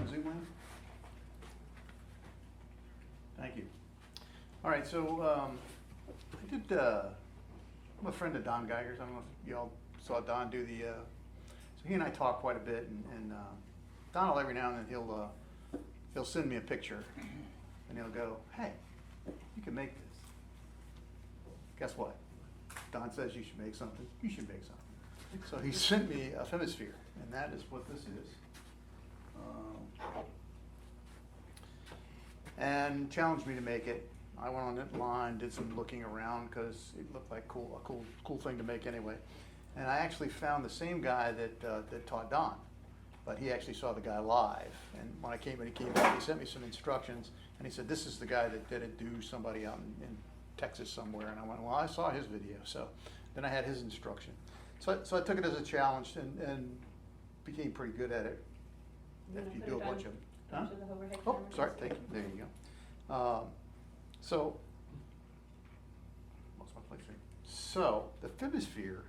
to zoom in? Thank you. All right, so I did, I'm a friend of Don Geiger's. I don't know if y'all saw Don do the, so he and I talk quite a bit, and Don will every now and then he'll send me a picture, and he'll go, hey, you can make this. Guess what? Don says you should make something, you should make something. So he sent me a FemiSphere, and that is what this is. And challenged me to make it. I went online, did some looking around because it looked like a cool thing to make anyway. And I actually found the same guy that taught Don, but he actually saw the guy live. And when he came back, he sent me some instructions, and he said, this is the guy that did it, do somebody out in Texas somewhere. And I went, well, I saw his video. So then I had his instruction. So I took it as a challenge and became pretty good at it. If you do a bunch of them. Huh? Oh, sorry, thank you. There you go. So, lost my place here. So, the FemiSphere,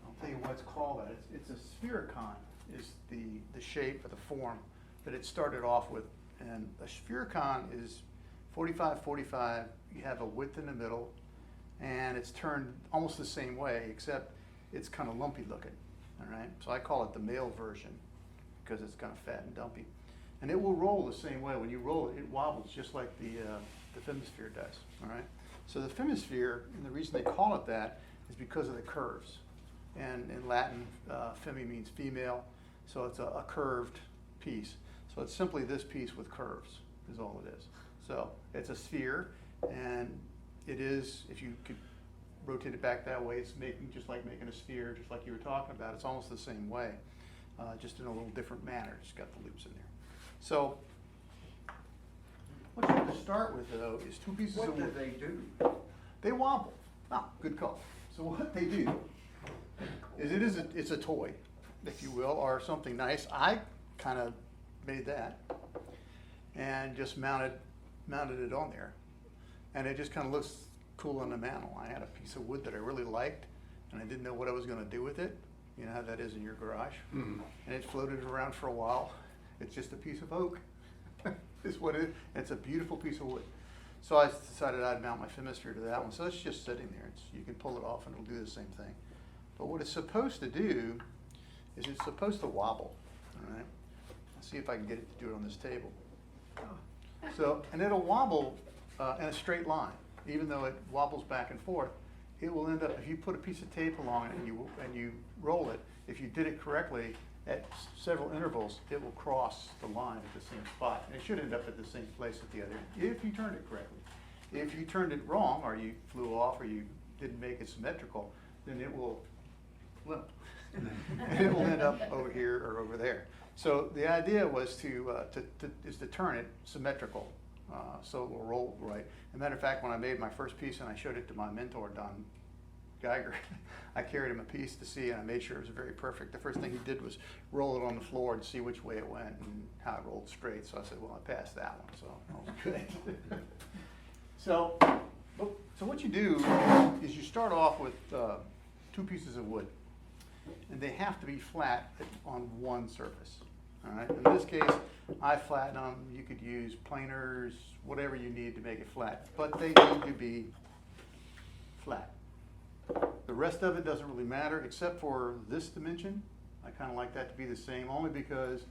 I'll tell you what it's called. It's a Sphericon is the shape or the form that it started off with. And a Sphericon is 45-45. You have a width in the middle, and it's turned almost the same way, except it's kind of lumpy looking. All right, so I call it the male version because it's kind of fat and dumpy. And it will roll the same way. When you roll it, it wobbles just like the FemiSphere does. All right. So the FemiSphere, and the reason they call it that is because of the curves. And in Latin, femi means female, so it's a curved piece. So it's simply this piece with curves is all it is. So it's a sphere, and it is, if you could rotate it back that way, it's just like making a sphere, just like you were talking about. It's almost the same way, just in a little different manner. It's got the loops in there. So what you have to start with, though, is two pieces of wood. What do they do? They wobble. Ah, good call. So what they do is it's a toy, if you will, or something nice. I kind of made that and just mounted it on there, and it just kind of looks cool on the mantle. I had a piece of wood that I really liked, and I didn't know what I was going to do with it. You know how that is in your garage. Mm-hmm. And it floated around for a while. It's just a piece of oak. Is what it is. It's a beautiful piece of wood. So I decided I'd mount my FemiSphere to that one. So it's just sitting there. You can pull it off and it'll do the same thing. But what it's supposed to do is it's supposed to wobble. All right. Let's see if I can get it to do it on this table. So, and it'll wobble in a straight line. Even though it wobbles back and forth, it will end up, if you put a piece of tape along it and you roll it, if you did it correctly, at several intervals, it will cross the line at the same spot. And it should end up at the same place at the other end, if you turned it correctly. If you turned it wrong, or you flew off, or you didn't make it symmetrical, then it will limp. And it will end up over here or over there. So the idea was to turn it symmetrical, so it will roll right. As a matter of fact, when I made my first piece and I showed it to my mentor, Don Geiger, I carried him a piece to see, and I made sure it was very perfect. The first thing he did was roll it on the floor and see which way it went and how it rolled straight. So I said, well, I passed that one, so that was good. So what you do is you start off with two pieces of wood, and they have to be flat on one surface. All right. In this case, I flatten them. You could use planers, whatever you need to make it flat, but they need to be flat. The rest of it doesn't really matter, except for this dimension. I kind of like that to be the same, only because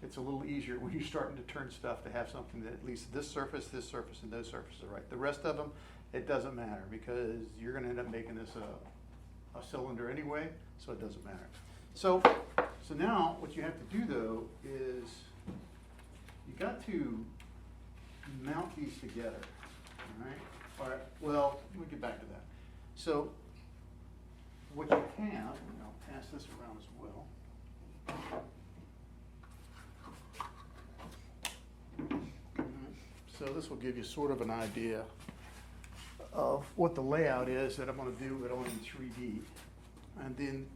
it's a little easier when you're starting to turn stuff to have something that at least this surface, and those surfaces are right. The rest of them, it doesn't matter, because you're going to end up making this a cylinder anyway, so it doesn't matter. So now what you have to do, though, is you got to mount these together. All right. All right. Well, let me get back to that. So what you have, and I'll pass this around as well. So this will give you sort of an idea of what the layout is that I'm going to do it on in 3D. And then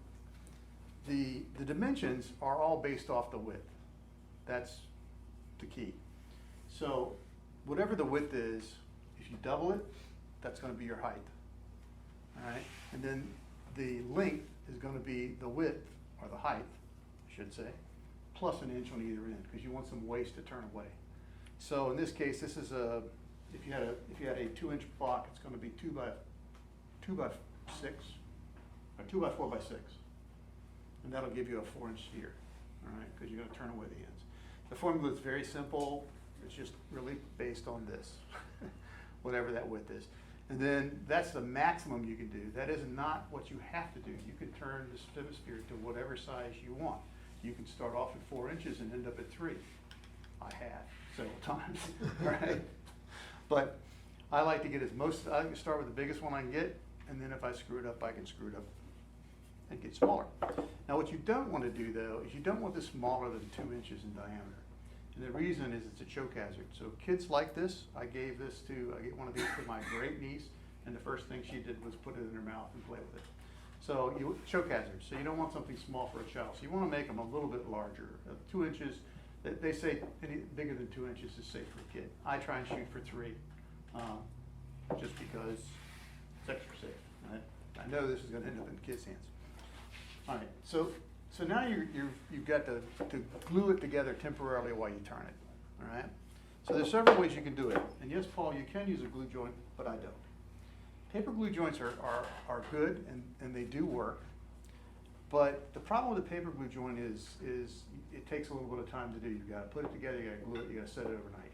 the dimensions are all based off the width. That's the key. So whatever the width is, if you double it, that's going to be your height. All right, and then the length is going to be the width, or the height, I should say, plus an inch on either end, because you want some waste to turn away. So in this case, this is if you had a 2-inch block, it's going to be 2 by 6, or 2 by 4 by 6, and that'll give you a 4-inch sphere. All right, because you're going to turn away the ends. The formula is very simple. It's just really based on this, whatever that width is. And then that's the maximum you can do. That is not what you have to do. You can turn this FemiSphere to whatever size you want. You can start off at 4 inches and end up at 3. I have several times, right? But I like to get I can start with the biggest one I can get, and then if I screw it up, I can screw it up and get smaller. Now what you don't want to do though, is you don't want this smaller than 2 inches in diameter. And the reason is it's a choke hazard. So kids like this. I get one of these to my great niece, and the first thing she did was put it in her mouth and play with it. So choke hazard. So you don't want something small for a child. So you want to make them a little bit larger. 2 inches, they say any bigger than 2 inches is safe for a kid. I try and shoot for 3, just because it's extra safe. Right? I know this is going to end up in kids' hands. All right, so now you've got to glue it together temporarily while you turn it, all right? So there's several ways you can do it. And yes, Paul, you can use a glue joint, but I don't. Paper glue joints are good, and they do work. But the problem with a paper glue joint is it takes a little bit of time to do. You've got to put it together, you got to glue it, you got to set it overnight.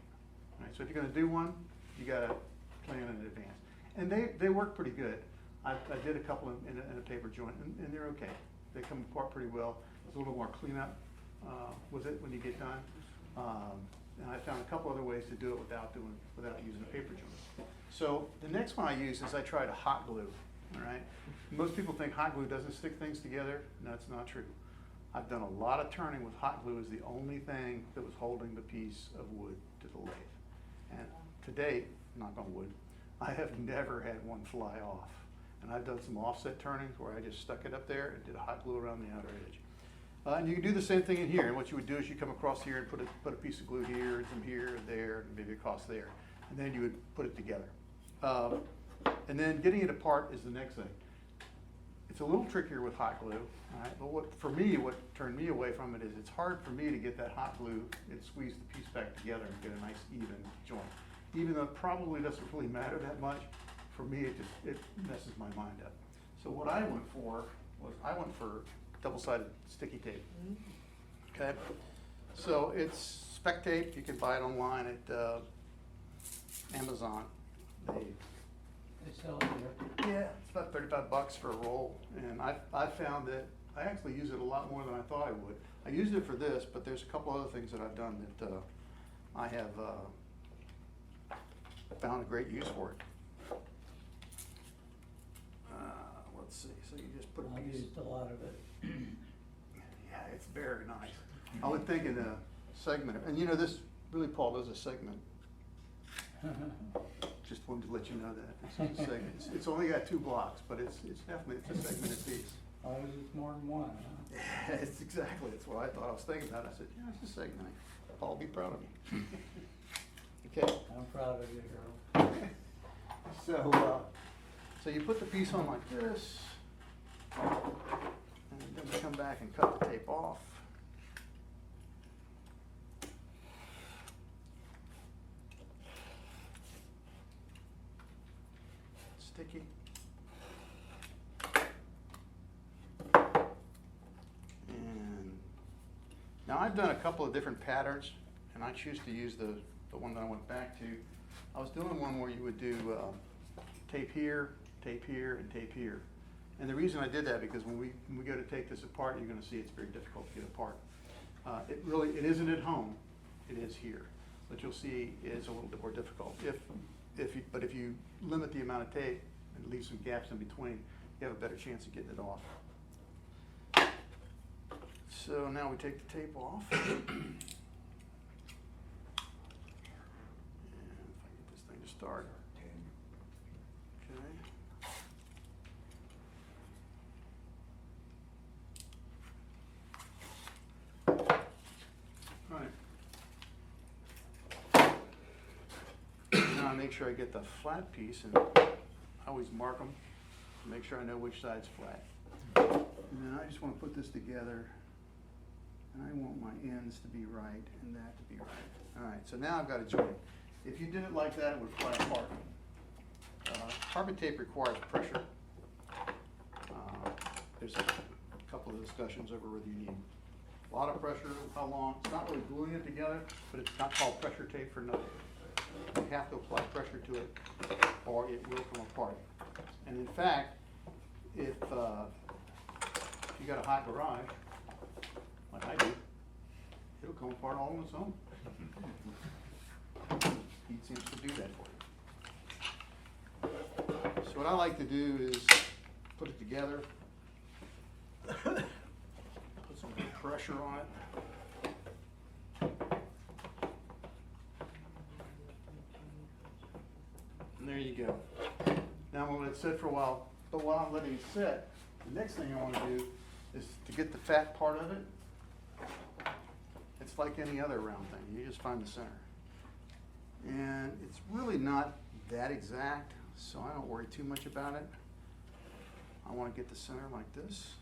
All right, so if you're going to do one, you got to plan in advance. And they work pretty good. I did a couple in a paper joint, and they're okay. They come apart pretty well. There's a little more cleanup with it when you get done. And I found a couple other ways to do it without using a paper joint. So the next one I use is I tried a hot glue. All right. Most people think hot glue doesn't stick things together. No, it's not true. I've done a lot of turning with hot glue as the only thing that was holding the piece of wood to the lathe. And to date, knock on wood, I have never had one fly off. And I've done some offset turnings where I just stuck it up there and did a hot glue around the outer edge. And you can do the same thing in here. And what you would do is you come across here and put a piece of glue here, and some here, and there, and maybe across there. And then you would put it together. And then getting it apart is the next thing. It's a little trickier with hot glue. All right? But what turned me away from it is it's hard for me to get that hot glue and squeeze the piece back together and get a nice even joint. Even though it probably doesn't really matter that much, for me it messes my mind up. So what I went for double-sided sticky tape. Okay, so it's spec tape. You can buy it online at Amazon. They sell it there. Yeah, it's about $35 for a roll, and I found that I actually use it a lot more than I thought I would. I used it for this, but there's a couple other things that I've done that I have found a great use for it. Let's see, so you just put a I've piece. used a lot of it. Yeah, it's very nice. I would think in a segment, and you know this, really Paul does a segment. Just wanted to let you know that. It's a segment. It's only got 2 blocks, but it's definitely a segmented piece. Oh, it's more than one, huh? Yeah, it's exactly, that's what I thought. I was thinking about it. I said, yeah, it's a segment. Paul, be proud of me. Okay. I'm proud of you, girl. So you put the piece on like this, and then we come back and cut the tape off. Sticky. And now I've done a couple of different patterns, and I choose to use the one that I went back to. I was doing one where you would do tape here, and tape here. And the reason I did that, because when we go to take this apart, you're going to see it's very difficult to get apart. It isn't at home, it is here. But you'll see it's a little bit more difficult. But if you limit the amount of tape and leave some gaps in between, you have a better chance of getting it off. So now we take the tape off. And if I get this thing to start. I make sure I get the flat piece, and I always mark them to make sure I know which side's flat. And then I just want to put this together And I want my ends to be right and that to be right. All right, so now I've got a joint. If you did it like that, it would fly apart. Carbon tape requires pressure. There's a couple of discussions over whether you need a lot of pressure, how long. It's not really gluing it together, but it's not called pressure tape for nothing. You have to apply pressure to it or it will come apart. And in fact, if you got a hot garage, like I do, it'll come apart all on its own. Heat seems to do that for you. So what I like to do is put it together, put some pressure on it. And there you go. Now I'm going to let it sit for a while, but while I'm letting it sit, the next thing I want to do is to get the fat part of it. It's like any other round thing. You just find the center. And it's really not that exact, so I don't worry too much about it. I want to get the center like this.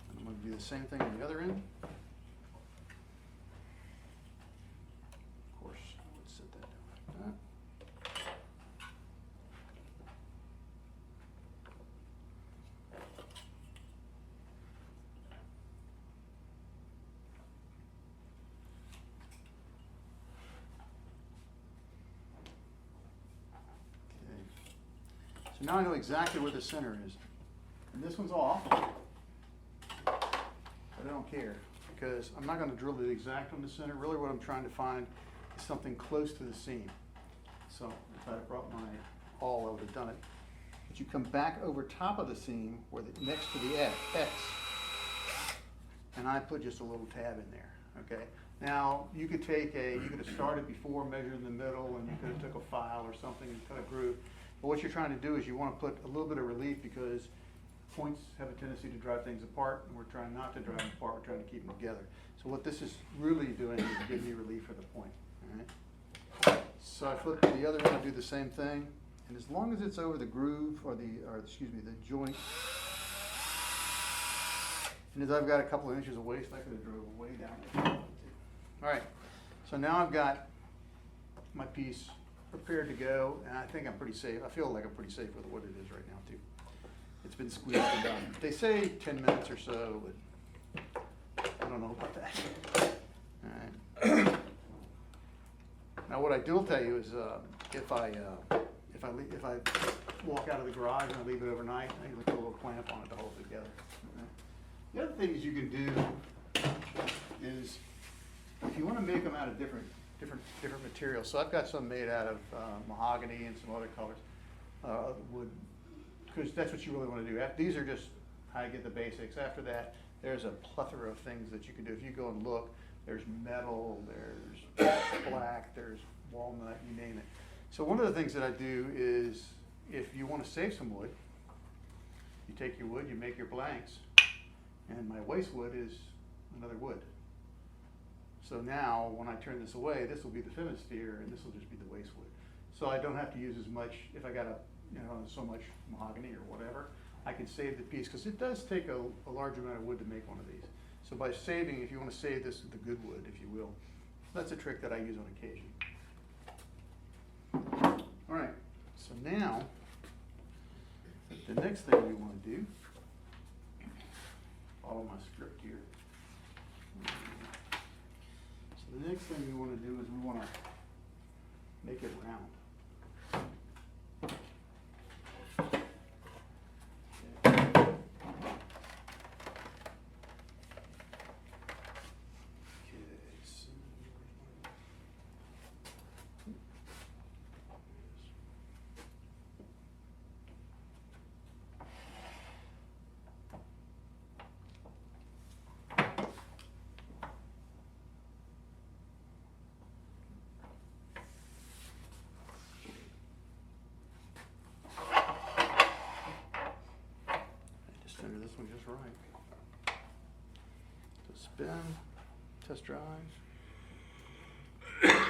And I'm going to do the same thing on the other end. Of course, I would set that down like that. So now I know exactly where the center is. And this one's off, but I don't care because I'm not going to drill it exact on the center. Really what I'm trying to find is something close to the seam. So if I had brought my awl, I would have done it. But you come back over top of the seam where next to the X, and I put just a little tab in there, okay? Now, you could have started before, measured in the middle, and you could have took a file or something and cut a groove. But what you're trying to do is you want to put a little bit of relief because points have a tendency to drive things apart, and we're trying not to drive them apart, we're trying to keep them together. So what this is really doing is giving you relief for the point, all right? So I flip to the other end and do the same thing, and as long as it's over the groove, or the joint, and as I've got a couple of inches of waste, I could have drove way down there. All right, so now I've got my piece prepared to go, and I think I'm pretty safe. I feel like I'm pretty safe with what it is right now too. It's been squeezed and done. They say 10 minutes or so, but I don't know about that. All right. Now what I will tell you is if I walk out of the garage and I leave it overnight, I can put a little clamp on it to hold it together. Okay. The other things you can do is if you want to make them out of different materials. So I've got some made out of mahogany and some other colors, wood, because that's what you really want to do. These are just how you get the basics. After that, there's a plethora of things that you can do. If you go and look, there's metal, there's black, there's walnut, you name it. So one of the things that I do is if you want to save some wood, you take your wood, you make your blanks, and my waste wood is another wood. So now, when I turn this away, this will be the FemiSphere, and this will just be the waste wood. So I don't have to use as much, if I got so much mahogany or whatever, I can save the piece, because it does take a large amount of wood to make one of these. So by saving, if you want to save this, the good wood, if you will, that's a trick that I use on occasion. All right, so now, the next thing we want to do, follow my script here. So the next thing we want to do is we want to make it round. This one just right. So spin, test drive. Okay.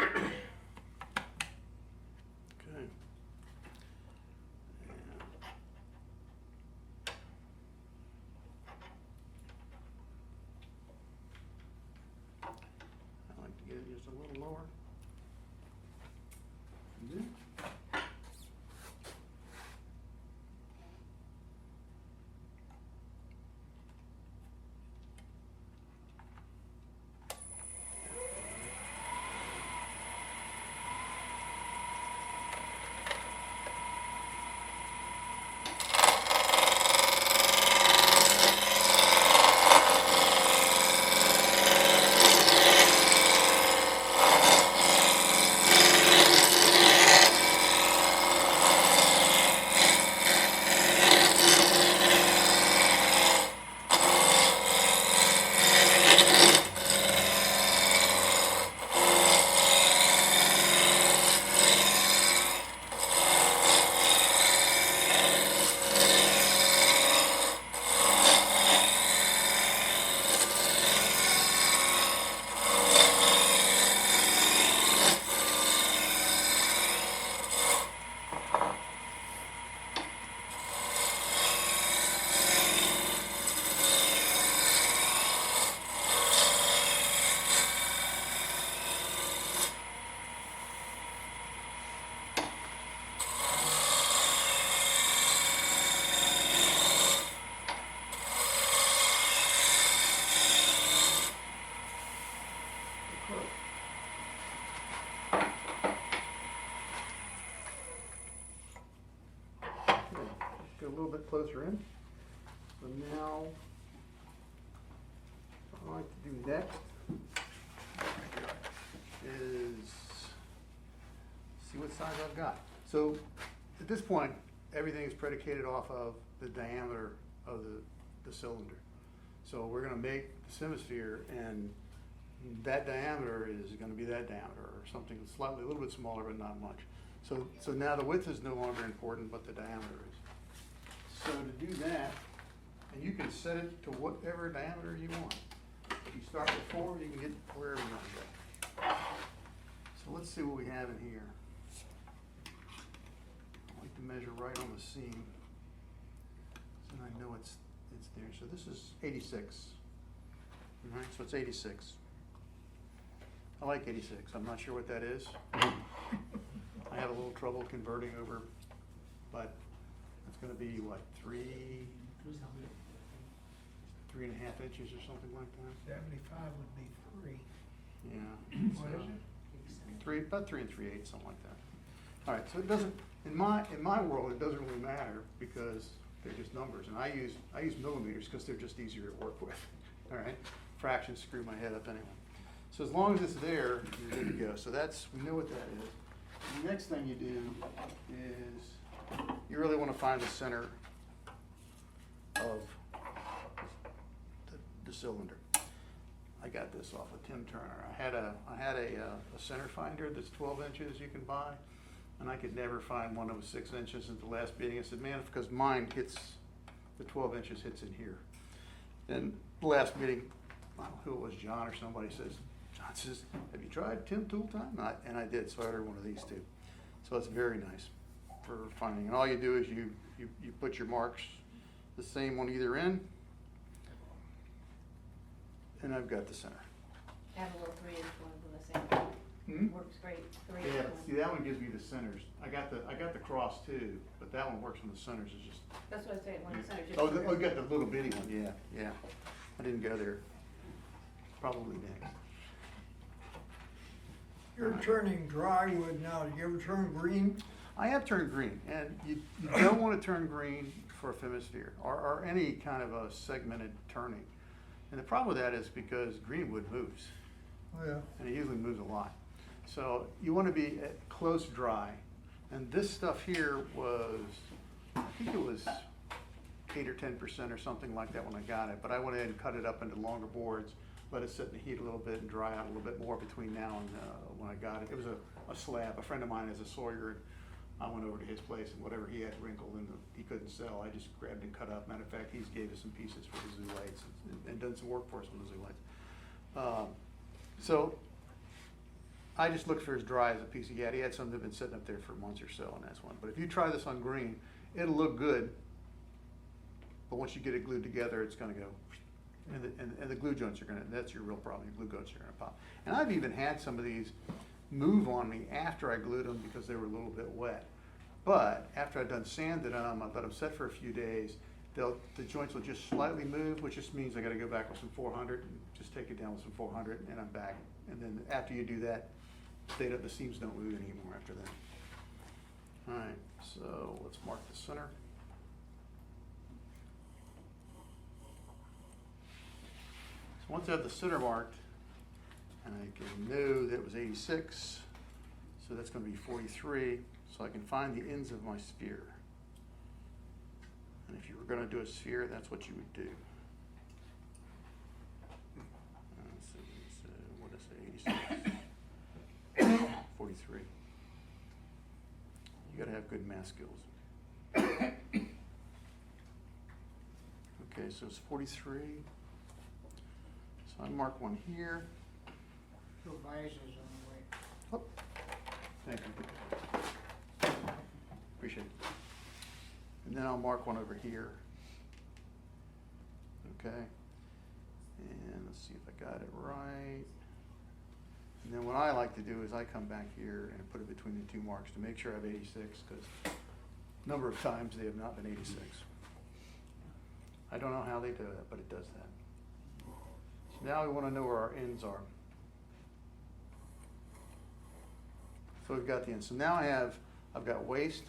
do next is see what size I've got. So at this point, everything is predicated off of the diameter of the cylinder. So we're gonna make the ChemiSphere, and that diameter is gonna be that diameter, or something slightly, a little bit smaller, but not much. So now the width is no longer important, but the diameter is. So to do that, and you can set it to whatever diameter you want. If you start with 4, you can get wherever you want to go. So let's see what we have in here. I like to measure right on the seam, so I know it's there. So this is 86. All right, so it's 86. I like 86. I'm not sure what that is. I have a little trouble converting over, but it's going to be what, 3.5 inches or something like that. 75 would be 3. Yeah. What so is it? 3, about 3 3/8, something like that. All right, so it doesn't, in my world, it doesn't really matter because they're just numbers, and I use millimeters because they're just easier to work with. All right, fractions screw my head up anyway. So as long as it's there, you're good to go. So we know what that is. The next thing you do is you really want to find the center of the cylinder. I got this off of Tim Turner. I had a center finder that's 12 inches you can buy, and I could never find one that was 6 inches at the last meeting. I said, man, it's because mine hits, the 12 inches hits in here. And the last meeting, I don't know who it was, John or somebody John says, have you tried Tim Tool Time? And I did, so I ordered one of these too. So it's very nice for finding. And all you do is you put your marks the same on either end, and I've got the center. Have a little 3-inch one for the same. Hmm? Works great. 3-inch Yeah, one. see, that one gives me the centers. I got the cross too, but that one works on the centers. It's just. That's what I said, when the center just. Oh, you got the little bitty one, yeah. I didn't go there. Probably next. You're turning dry wood now. Do you ever turn green? I have turned green, and you don't want to turn green for a FemiSphere or any kind of a segmented turning. And the problem with that is because green wood moves, Oh, yeah. and it usually moves a lot. So you want to be at close dry. And this stuff here was, I think it was 8 or 10% or something like that when I got it, but I went ahead and cut it up into longer boards, let it sit in the heat a little bit and dry out a little bit more between now and when I got it. It was a slab. A friend of mine is a sawyer, and I went over to his place, and whatever he had wrinkled and he couldn't sell, I just grabbed and cut up. Matter of fact, he's gave us some pieces for the zoo lights and done some work for us on the zoo lights. So I just looked for as dry as a piece of, he had some that had been sitting up there for months or so, and that's one. But if you try this on green, it'll look good, but once you get it glued together, it's gonna go, and the glue joints are gonna, that's your real problem, your glue joints are gonna pop. And I've even had some of these move on me after I glued them because they were a little bit wet. But after I've done sanded them, I've let them set for a few days, the joints will just slightly move, which just means I gotta go back with some 400 and just take it down with some 400 and I'm back. And then after you do that, the seams don't move anymore after that. All right, so let's mark the center. So once I have the center marked, and I can know that it was 86, so that's going to be 43, so I can find the ends of my sphere. And if you were going to do a sphere, that's what you would do. Let's see, so what did I say, 86? 43. You got to have good math skills. Okay, so it's 43. So I mark one here. Your bias is on the way. Oh, thank you. Appreciate it. And then I'll mark one over here. Okay. And let's see if I got it right. And then what I like to do is I come back here and put it between the two marks to make sure I have 86, because a number of times they have not been 86. I don't know how they do that, but it does that. So now we want to know where our ends are. So we've got the ends. So now I've got waist,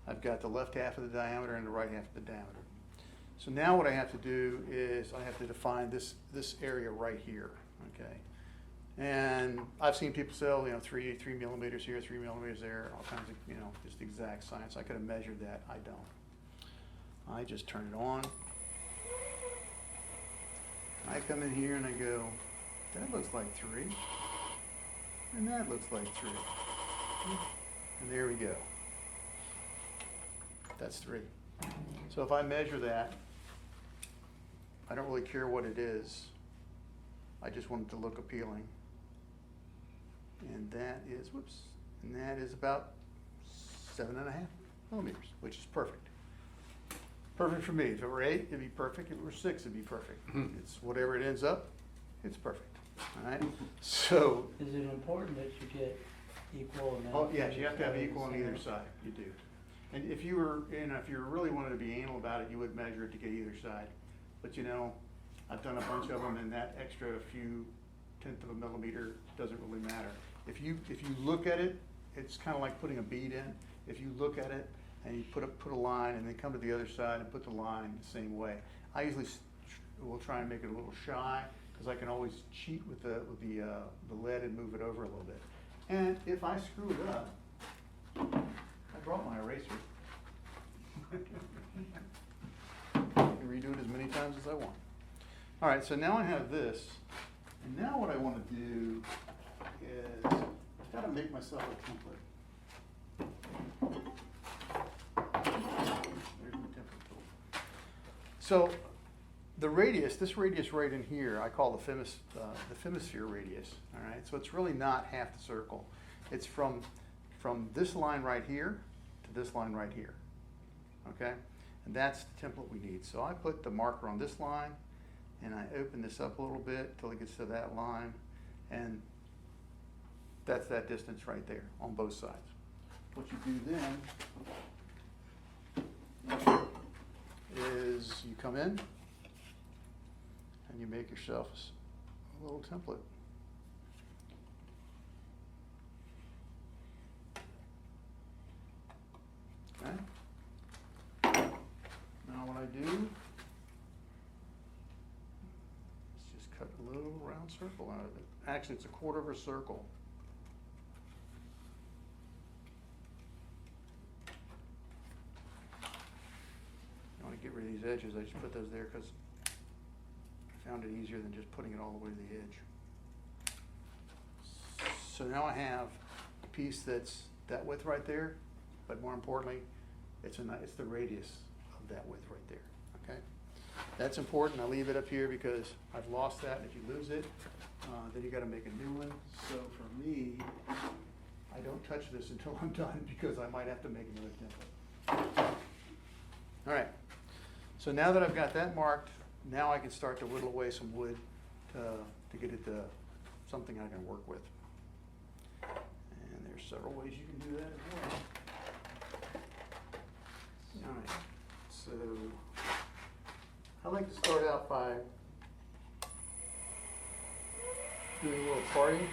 I've got the left half of the diameter and the right half of the diameter. So now what I have to do is I have to define this area right here, okay? And I've seen people say, oh, 3 millimeters here, 3 millimeters there, all kinds of, just exact science. I could have measured that. I don't. I just turn it on. I come in here and I go, that looks like 3. And that looks like 3. And there we go. That's 3. So if I measure that, I don't really care what it is. I just want it to look appealing. And that is, and that is about 7.5 millimeters, which is perfect. Perfect for me. If it were 8, it'd be perfect. If it were 6, it'd be perfect. It's whatever it ends up, it's perfect. All right. So. Is it important that you get equal amount? Oh yes, you have to have equal on either side. You do. And if you were, if you really wanted to be anal about it, you would measure it to get either side. But I've done a bunch of them, and that extra few tenth of a millimeter doesn't really matter. If you look at it, it's kind of like putting a bead in. If you look at it and you put a line, and then come to the other side and put the line the same way. I usually will try and make it a little shy, because I can always cheat with the lead and move it over a little bit. And if I screw it up, I brought my eraser. I can redo it as many times as I want. All right, so now I have this, and now what I want to do is I've got to make myself a template. There's my template tool. So the radius, this radius right in here, I call the FemiSphere radius. All right, so it's really not half the circle. It's from this line right here to this line right here. Okay, and that's the template we need. So I put the marker on this line, and I open this up a little bit till it gets to that line, and that's that distance right there on both sides. What you do then is you come in and you make yourself a little template. Okay. Now what I do is just cut a little round circle out of it. Actually, it's a quarter of a circle. I want to get rid of these edges. I just put those there because I found it easier than just putting it all the way to the edge. So now I have a piece that's that width right there, but more importantly, it's the radius of that width right there, okay? That's important. I leave it up here because I've lost that, and if you lose it, then you gotta make a new one. So for me, I don't touch this until I'm done because I might have to make another template. All right, so now that I've got that marked, now I can start to whittle away some wood to get it to something I can work with. And there's several ways you can do that as well. All right, so I like to start out by doing a little parting.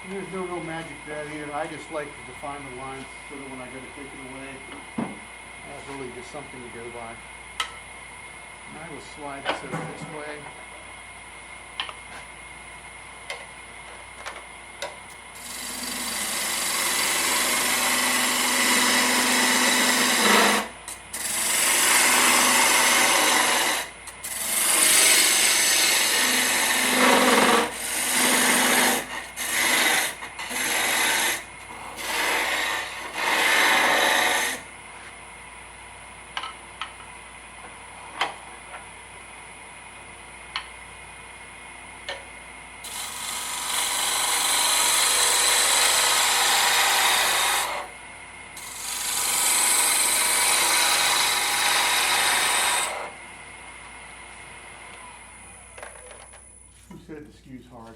There's no real magic to that either. I just like to define the lines so that when I go to take it away, that's really just something to go by. And I will slide this over this way. skews hard.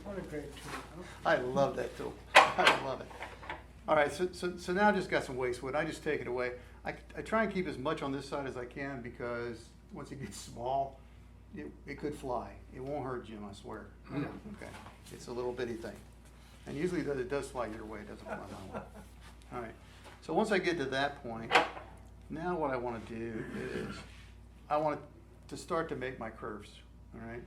What a great tool. I love that tool. I love it. All right, so now I just got some waste wood. I just take it away. I try and keep as much on this side as I can because once it gets small, it could fly. It won't hurt Jim, I swear. Okay, it's a little bitty thing. And usually it does fly your way, it doesn't fly my way. All right, so once I get to that point, now what I want to do is I want to start to make my curves, all right?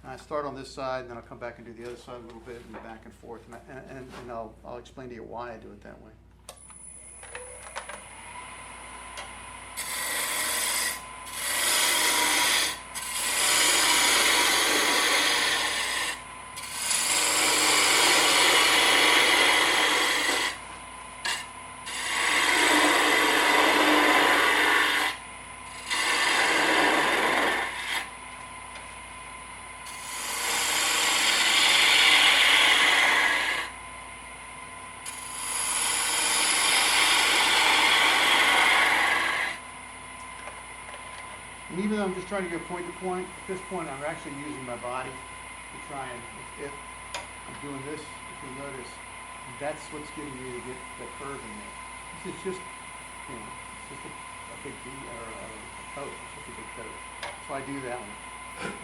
And I start on this side, and then I'll come back and do the other side a little bit, and back and forth, and I'll explain to you why I do it that way. And even though I'm just trying to go point to point, at this point I'm actually using my body to try and, if I'm doing this, if you'll notice, that's what's getting me to get the curve in there. This is just, it's just a big D or a coat, it's just a big coat. So I do that one.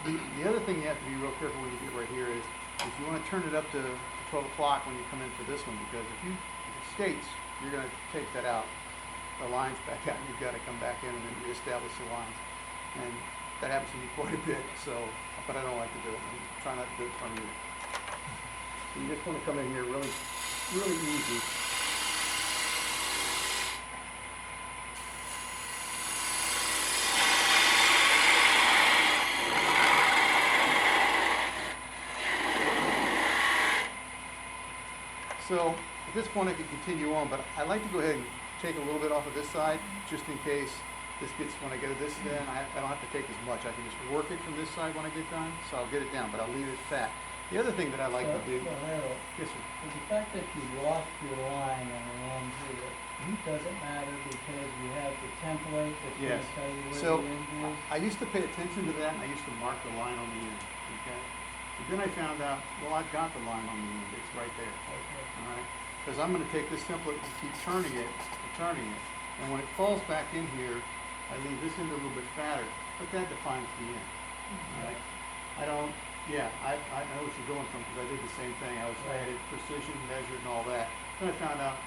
The other thing you have to be real careful when you get right here is you want to turn it up to 12 o'clock when you come in for this one, because if it skates, you're going to take that out, the lines back out, and you've got to come back in and then reestablish the lines. And that happens to me quite a bit, so, but I don't like to do it. I try not to do it from you. So you just want to come in here really, really easy. So at this point I could continue on, but I like to go ahead and take a little bit off of this side, just in case this gets, when I go to this end, I don't have to take as much. I can just work it from this side when I get done, so I'll get it down, but I'll leave it fat. The other thing that I like to do, Well, Harold, yes sir, the fact that you lost your line on the end here, doesn't matter because you have the template that's Yes. gonna tell you where So the end is. I used to pay attention to that, and I used to mark the line on the end, okay? But then I found out, well, I've got the line on the end, it's right there, Okay. all right? Because I'm gonna take this template and keep turning it, and when it falls back in here, I leave this end a little bit fatter, but that defines the end, all right? I don't, yeah, I know what you're going from, because I did the same thing. I added precision, measured, and all that. Then I found out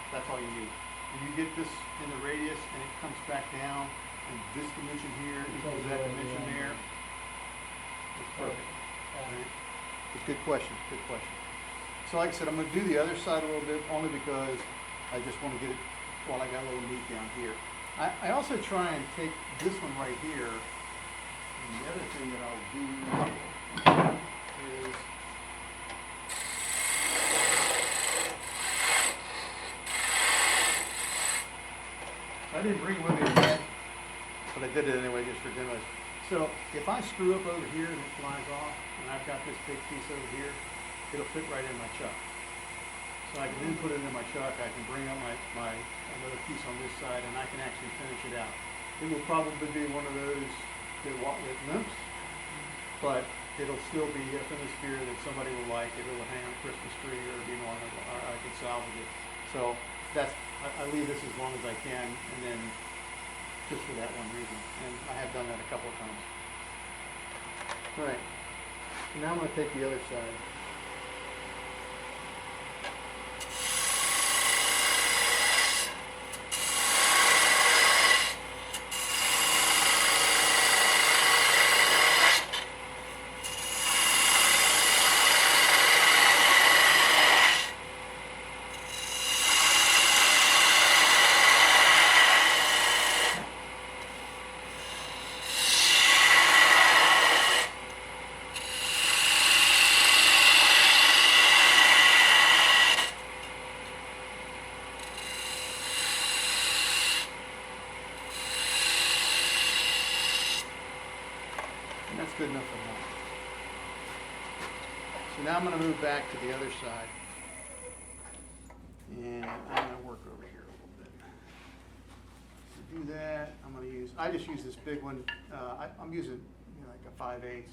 that's all you need. When you get this in the radius and it comes back down, and this dimension here equals that dimension there, it's perfect. All right? But good question, good question. So like I said, I'm going to do the other side a little bit, only because I just want to get it while I got a little meat down here. I also try and take this one right here, and the other thing that I'll do is I didn't bring it with me today, but I did it anyway just for demos. So if I screw up over here and it flies off, and I've got this big piece over here, it'll fit right in my chuck. So I can then put it in my chuck, I can bring up my another piece on this side, and I can actually finish it out. It will probably be one of those that limps, but it'll still be a FemiSphere that somebody will like. It will hang on a Christmas tree, or I could salvage it. So I leave this as long as I can, and then just for that one reason. And I have done that a couple of times. All right, so now I'm going to take the other side. That's good enough for now. So now I'm going to move back to the other side. And I'm going to work over here a little bit. To do that, I'm going to use, I just use this big one. I'm using like a 5/8,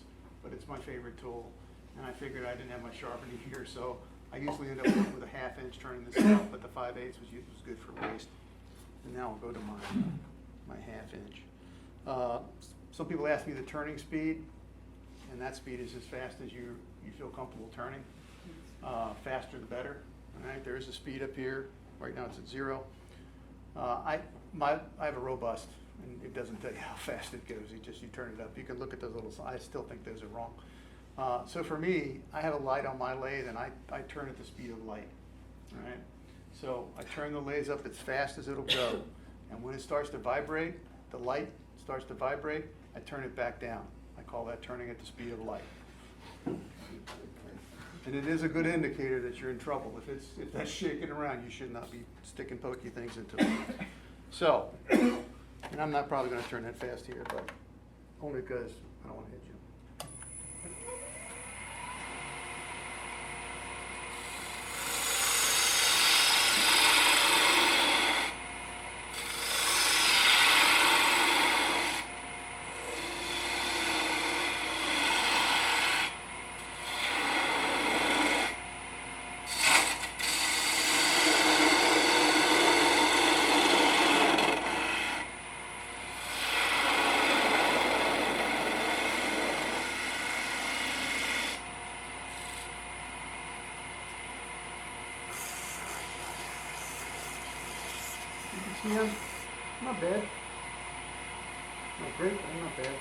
but it's my favorite tool. And I figured I didn't have my sharpening here, so I usually end up with a 1/2 inch turning this out, but the 5/8 was good for waste. And now I'll go to my 1/2 inch. Some people ask me the turning speed, and that speed is as fast as you feel comfortable turning. Faster the better. All right, there is a speed up here. Right now it's at 0. I have a robust, and it doesn't tell you how fast it goes. You turn it up. You can look at those little. I still think those are wrong. So for me, I have a light on my lathe, and I turn at the speed of light. All right. So I turn the lathe up as fast as it'll go, and when it starts to vibrate, the light starts to vibrate. I turn it back down. I call that turning at the speed of light. And it is a good indicator that you're in trouble. If that's shaking around, you should not be sticking pokey things into it. So, and I'm not probably going to turn that fast here, but only because I don't want to hit you. Yeah, not bad. Not great, but not bad.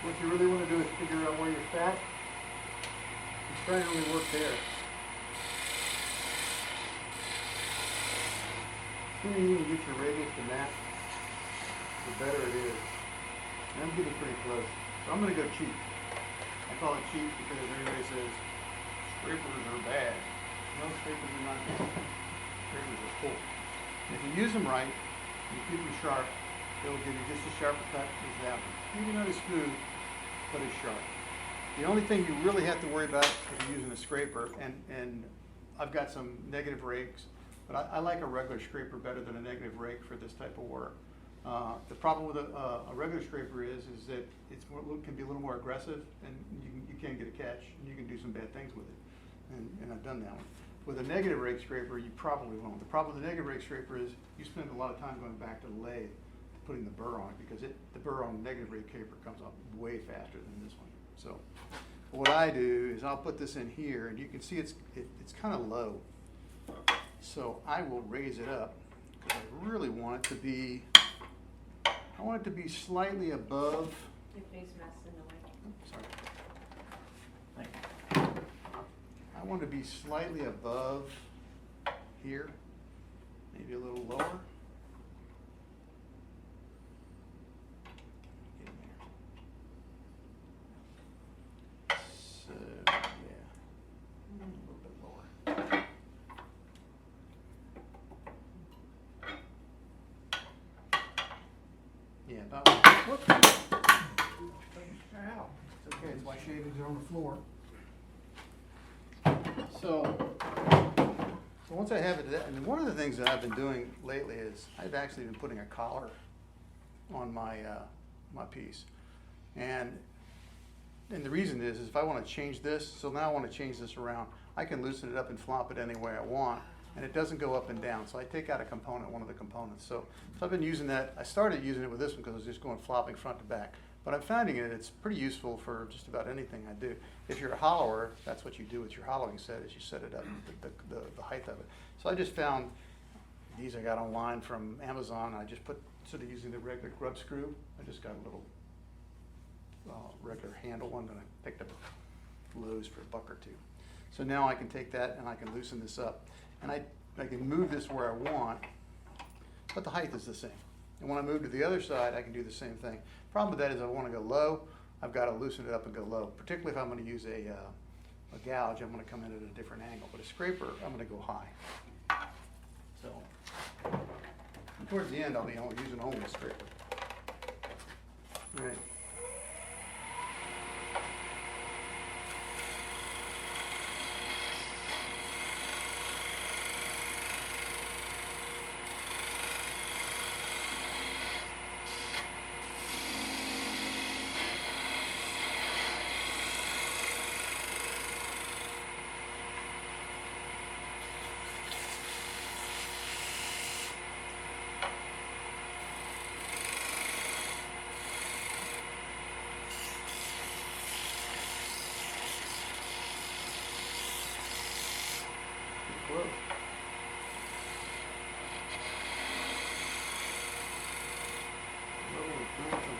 What you really want to do is figure out where you're fat. Just try and only work there. The sooner you can get your radius to match, the better it is. And I'm getting pretty close. So I'm going to go cheap. I call it cheap because everybody says scrapers are bad. No, scrapers are not bad. Scrapers are cool. And if you use them right, and you keep them sharp, they'll give you just as sharp a cut as that one. Maybe not as smooth, but as sharp. The only thing you really have to worry about if you're using a scraper, and I've got some negative rakes, but I like a regular scraper better than a negative rake for this type of work. The problem with a regular scraper is that it can be a little more aggressive, and you can get a catch, and you can do some bad things with it. And I've done that one. With a negative rake scraper, you probably won't. The problem with the negative rake scraper is you spend a lot of time going back to the lathe, putting the burr on it, because the burr on the negative rake scraper comes up way faster than this one. So what I do is I'll put this in here, and you can see it's kind of low. So I will raise it up because I really want it to be. I want it to be slightly above. Your face mask in the way. Sorry. I want to be slightly above here, maybe a little lower. Get in there. So, yeah, a little bit lower. Yeah, about. Whoops. Ow. It's okay, it's my shavings are on the floor. So once I have it, and one of the things that I've been doing lately is I've actually been putting a collar on my my piece, and the reason is if I want to change this, so now I want to change this around, I can loosen it up and flop it any way I want, and it doesn't go up and down. So I take out a component, one of the components. So I've been using that. I started using it with this one because I was just going flopping front to back. But I'm finding it's pretty useful for just about anything I do. If you're a hollower, that's what you do with your hollowing set, is you set it up, the height of it. So I just found these I got online from Amazon. I just put, instead of using the regular grub screw, I just got a little regular handle one that I picked up at Lowe's for $1 or $2. So now I can take that and I can loosen this up. And I can move this where I want, but the height is the same. And when I move to the other side, I can do the same thing. Problem with that is I want to go low, I've got to loosen it up and go low, particularly if I'm going to use a a gouge, I'm gonna come in at a different angle, but a scraper, I'm gonna go high. So, and towards the end, I'll be using only a scraper. All right. Close. Level of doing something.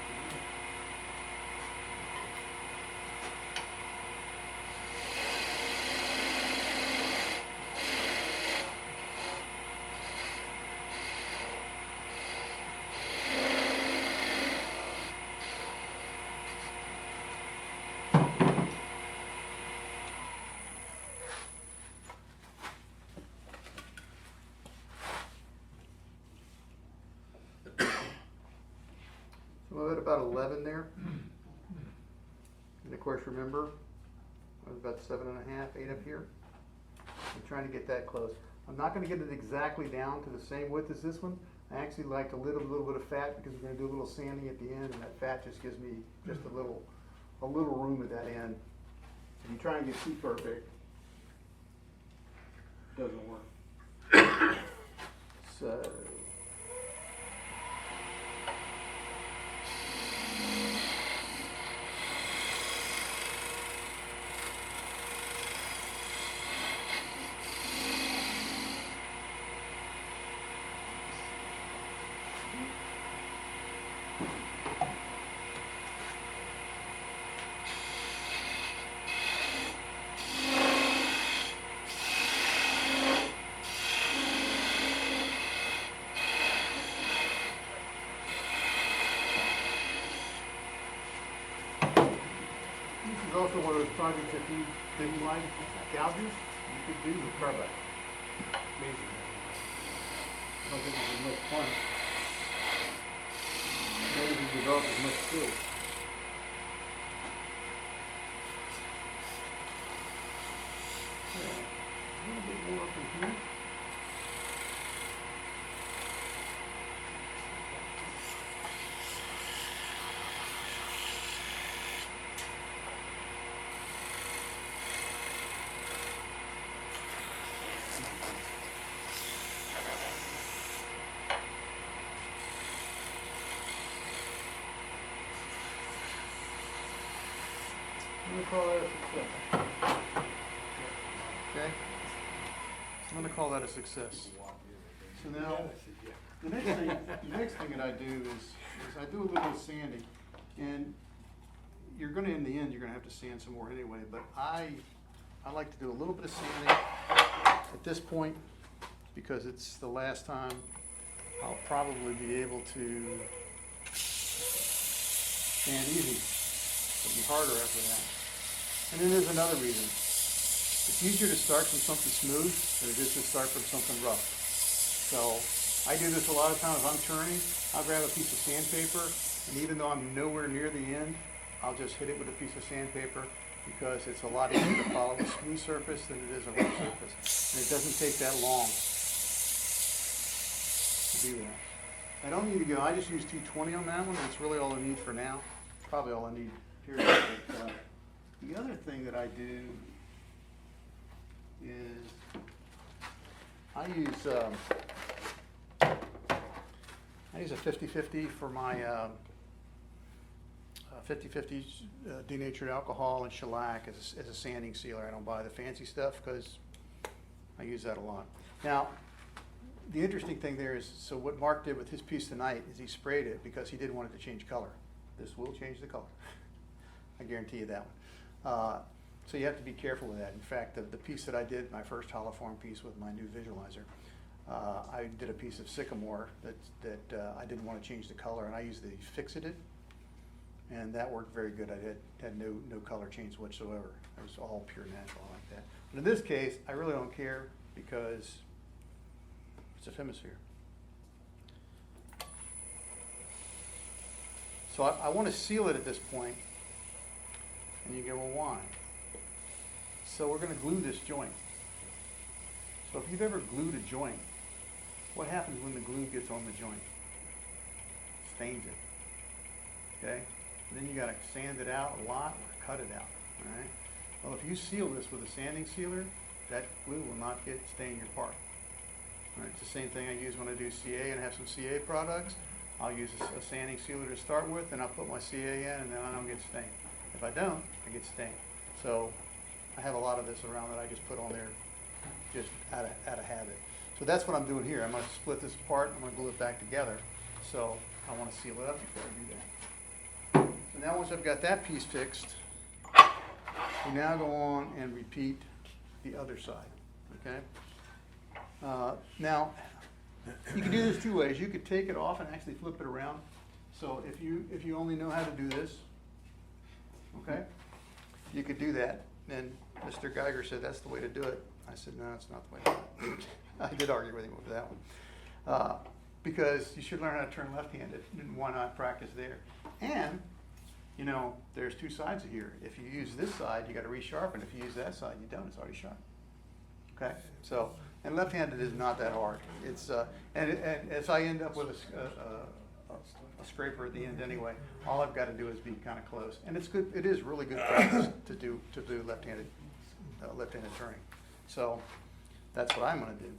So I'm at about 11 there. And of course, remember, I was about 7.5, 8 up here. I'm trying to get that close. I'm not going to get it exactly down to the same width as this one. I actually like a little bit of fat because we're going to do a little sanding at the end, and that fat just gives me just a little room at that end. If you try and get too perfect, it doesn't work. So. This is also one of those projects if you didn't like gouges, you could do with carbide. Amazing. I don't think it's as much fun. It doesn't develop as much skill. Yeah, a little bit more up in here. I'm going to call that a success. Okay? I'm going to call that a success. So now, the next thing that I do is I do a little sanding. And you're going to, in the end, you're going to have to sand some more anyway. But I like to do a little bit of sanding at this point because it's the last time I'll probably be able to sand easy. It'll be harder after that. And then there's another reason. It's easier to start from something smooth than it is to start from something rough. So I do this a lot of times. I'm turning, I'll grab a piece of sandpaper, and even though I'm nowhere near the end, I'll just hit it with a piece of sandpaper because it's a lot easier to follow a smooth surface than it is a rough surface. And it doesn't take that long to do that. I don't need to go, I just use 220 on that one, and it's really all I need for now. Probably all I need, period. But, the other thing that I do is I use a 50-50 for my 50-50 denatured alcohol and shellac as a sanding sealer. I don't buy the fancy stuff because I use that a lot. Now, the interesting thing there is, so what Mark did with his piece tonight is he sprayed it because he didn't want it to change color. This will change the color. I guarantee you that one. So you have to be careful with that. In fact, the piece that I did, my first holoform piece with my new visualizer, I did a piece of sycamore that I didn't want to change the color, and I used the Fix-It. And that worked very good. I had no color change whatsoever. It was all pure natural like that. But in this case, I really don't care because it's a FemiSphere. So I want to seal it at this point. And you go, well, why? So we're going to glue this joint. So if you've ever glued a joint, what happens when the glue gets on the joint? Stains it. Okay? And then you got to sand it out a lot or cut it out. All right? Well, if you seal this with a sanding sealer, that glue will not stain your part. All right? It's the same thing I use when I do CA and I have some CA products. I'll use a sanding sealer to start with, and I'll put my CA in, and then I don't get stained. If I don't, I get stained. So I have a lot of this around that I just put on there just out of habit. So that's what I'm doing here. I'm going to split this apart. I'm going to glue it back together. So I want to seal it up before I do that. So now once I've got that piece fixed, we now go on and repeat the other side. Okay? Now, you can do this two ways. You could take it off and actually flip it around. So if you only know how to do this, okay, you could do that. And Mr. Geiger said that's the way to do it. I said, no, it's not the way to do it. I did argue with him over that one. Because you should learn how to turn left-handed, and why not practice there? And, you know, there's two sides here. If you use this side, you got to resharpen. If you use that side, you don't. It's already sharp. Okay? So, and left-handed is not that hard. It's and if I end up with a scraper at the end anyway, all I've got to do is be kind of close. And it's good. It is really good practice to do left-handed turning. So that's what I'm going to do.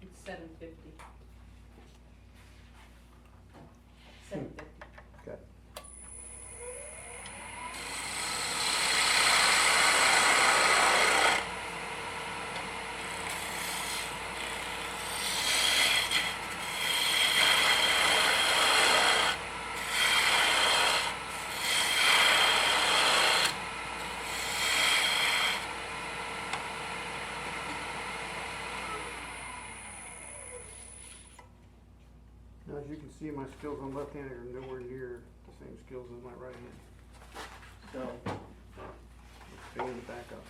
It's 750. 750. Okay. Now, as you can see, my skills on left-handed are nowhere near the same skills as my right hand. So, let's bring it back up.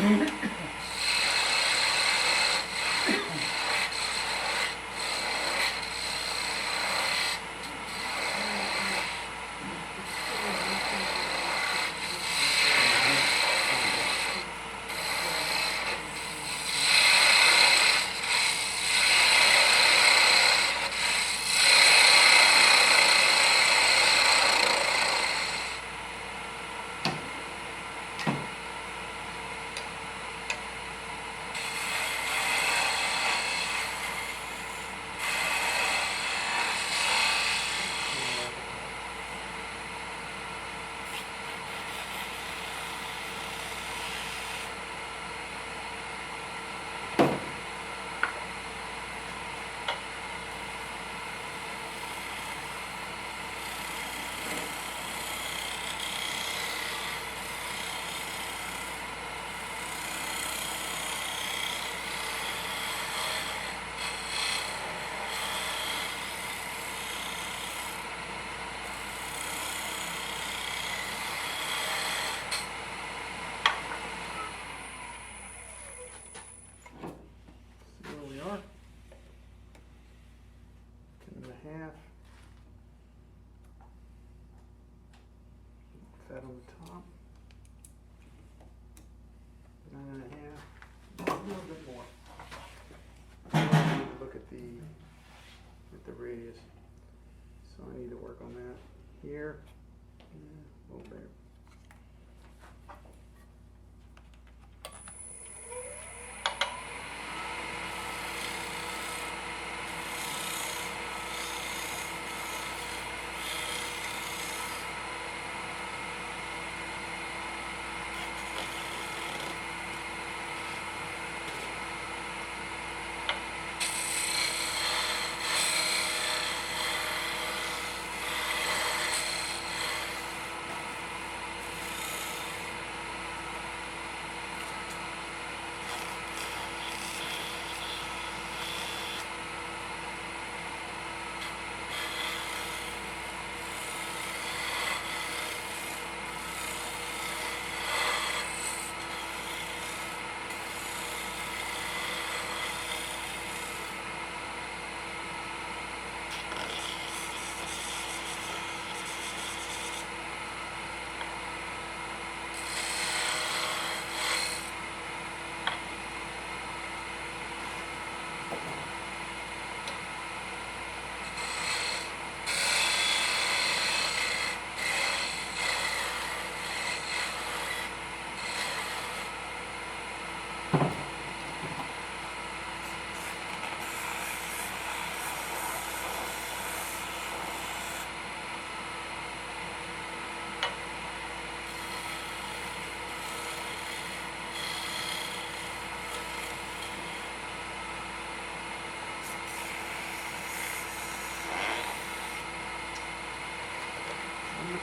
See where we are. 10.5. Fat on the top. 9.5. A little bit more. I need to look at the radius. So I need to work on that here. A little bit.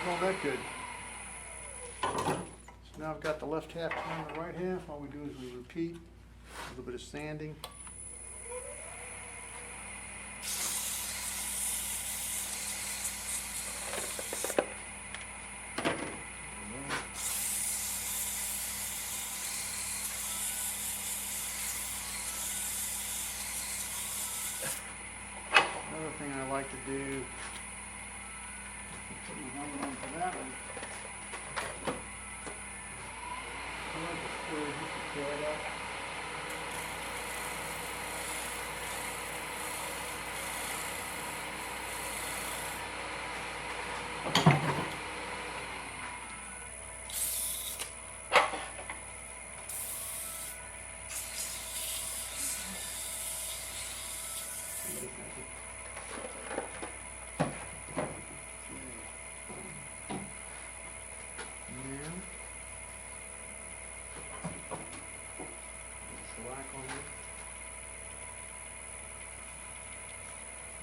Call that good. So now I've got the left half on the right half. All we do is we repeat a little bit of sanding. Another thing I like to do. Put my helmet on for that one. I like the square just to fill it up.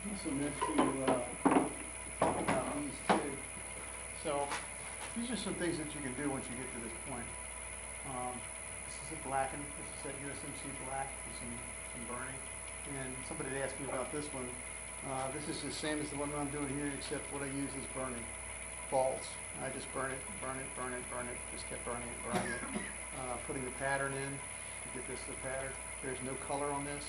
Also next to these two. So these are some things that you can do once you get to this point. This is a blackened. This is that USMC black with some burning. And somebody had asked me about this one. This is the same as the one I'm doing here, except what I use is burning. falls. I just burn it, just kept burning it. Putting the pattern in to get this the pattern. There's no color on this.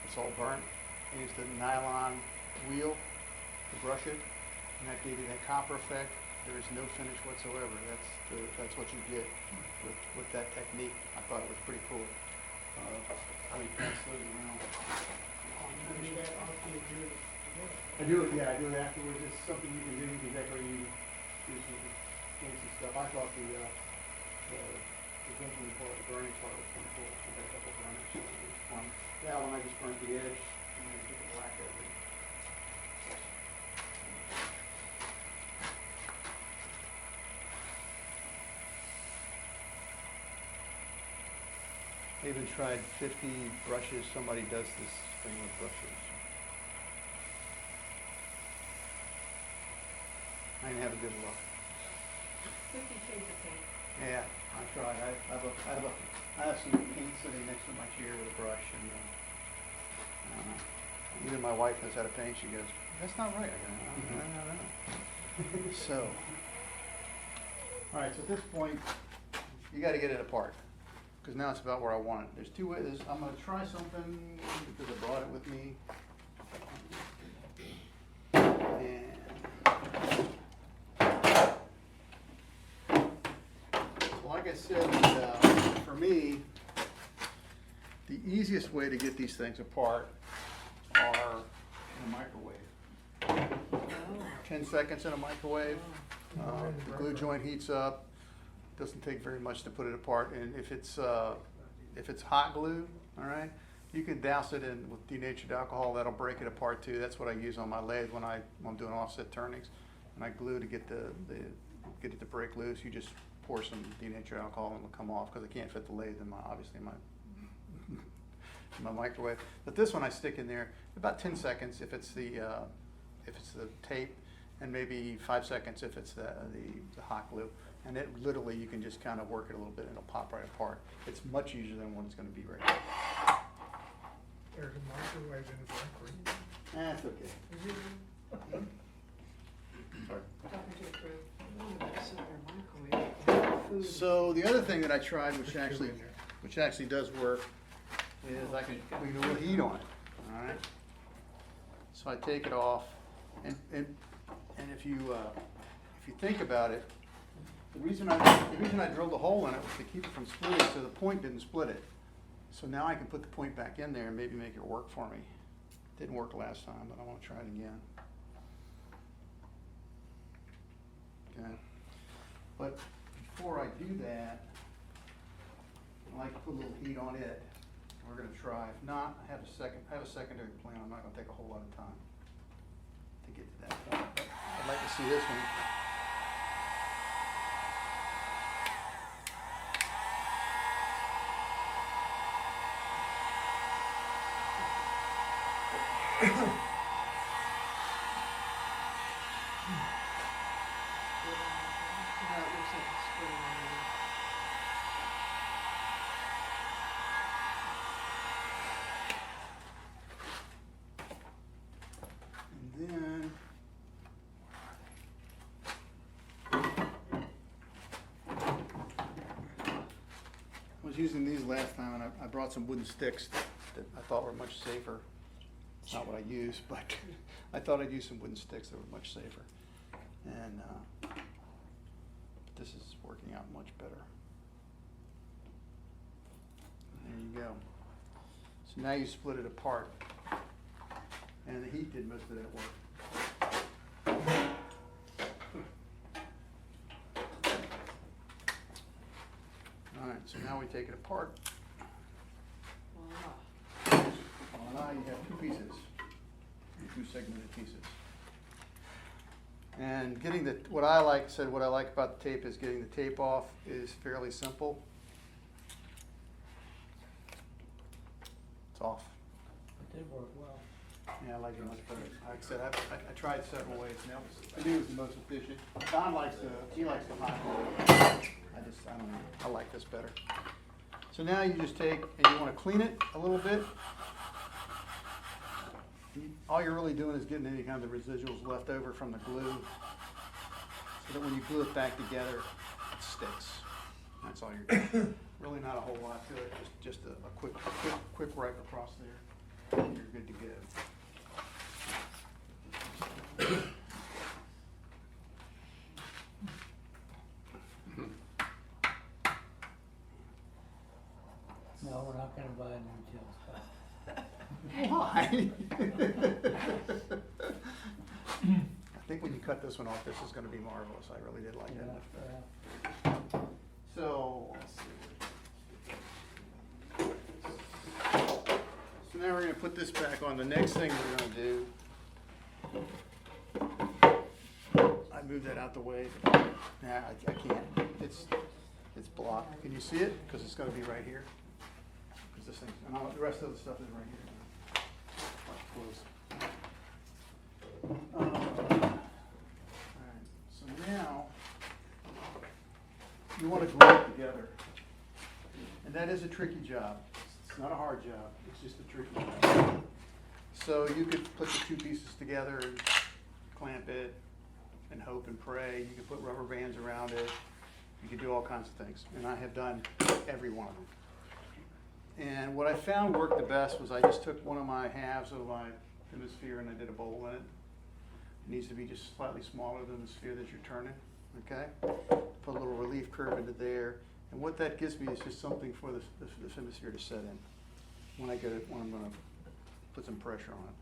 It's all burnt. I used a nylon wheel to brush it, and that gave you that copper effect. There is no finish whatsoever. That's what you get with that technique. I thought it was pretty cool. Let me pass those around. I do it afterwards. It's something you can do. You can decorate. You do some fancy stuff. I thought the drinking part, the burning part was kind of cool. I got a couple of burners. So it was fun. That one I just burnt the edge and then took the black over it. I even tried 50 brushes. Somebody does this thing with brushes. I didn't have a good luck. 50 shades of pink. Yeah, I tried. I have some paint sitting next to my chair with a brush, and even my wife knows how to paint. She goes, "That's not right." I go, no. So, all right. So at this point, you got to get it apart, because now it's about where I want it. There's two ways. I'm going to try something because I brought it with me. And like I said, for me, the easiest way to get these things apart are in a microwave. 10 seconds in a microwave. The glue joint heats up. Doesn't take very much to put it apart. And if it's hot glue, all right, you can douse it in with denatured alcohol. That'll break it apart too. That's what I use on my lathe when I'm doing offset turnings. And I glue to get get it to break loose. You just pour some denatured alcohol and it'll come off, because I can't fit the lathe in my microwave. But this one I stick in there about 10 seconds if it's the tape, and maybe 5 seconds if it's the hot glue. And it literally, you can just kind of work it a little bit and it'll pop right apart. It's much easier than what it's going to be right now. There's a microwave in the bakery. That's okay. Sorry. Talking to the crew. So the other thing that I tried, which actually does work, is we can do a little heat on it. All right. So I take it off, and if you think about it, the reason I drilled a hole in it was to keep it from splitting, so the point didn't split it. So now I can put the point back in there and maybe make it work for me. Didn't work last time, but I want to try it again. Okay. But before I do that, I like to put a little heat on it. We're going to try. If not, I have a secondary plan. I'm not going to take a whole lot of time to get to that point. But I'd like to see this one. And then I was using these last time, and I brought some wooden sticks that I thought were much safer. It's not what I use, but I thought I'd use some wooden sticks that were much safer. And this is working out much better. There you go. So now you split it apart. And the heat did most of that work. All right, so now we take it apart. Voila, you have two pieces, two segmented pieces. And getting what I like about the tape is getting the tape off is fairly simple. It's off. It did work well. Yeah, I like it much better. Like I said, I tried several ways, and I knew it was the most efficient. Don likes the hot glue. I don't know. I like this better. So now you just take, and you want to clean it a little bit. All you're really doing is getting any kind of residuals left over from the glue. so that when you glue it back together, it sticks. That's all you're doing. Really not a whole lot to it, just a quick wipe across there, and you're good to go. No, we're not gonna buy a new jail spot. Why? I think when you cut this one off, this is gonna be marvelous. I really did like that much better. So, let's see. So now we're gonna put this back on. The next thing we're gonna do, I moved that out the way. Nah, I can't. It's blocked. Can you see it? Because it's gonna be right here. Because this thing, and all the rest of the stuff is right here. Close. Alright, so now you want to glue it together. And that is a tricky job. It's not a hard job, it's just a tricky job. So you could put the two pieces together and clamp it and hope and pray. You could put rubber bands around it. You could do all kinds of things. And I have done every one of them. And what I found worked the best was I just took one of my halves of my FemiSphere and I did a bowl in it. It needs to be just slightly smaller than the sphere that you're turning, okay? Put a little relief curve into there. And what that gives me is just something for the FemiSphere to set in when I'm gonna put some pressure on it.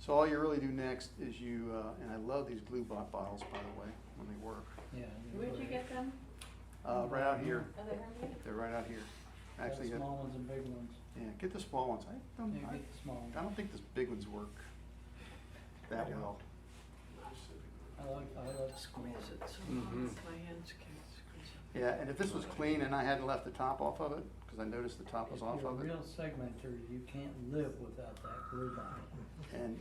So all you really do next is you, and I love these glue bottles, by the way, when they work. Yeah. Where'd you get them? Right out here. Are they right here? They're right out here. Actually, Got small ones and big ones. yeah, get the small ones. Yeah, get the small ones. I don't think the big ones work that well. I like squeeze it. Mhm. My hands can't squeeze it. Yeah, and if this was clean and I hadn't left the top off of it, because I noticed the top was If off you're a of it. real segmenter, you can't live without that glue bottle. And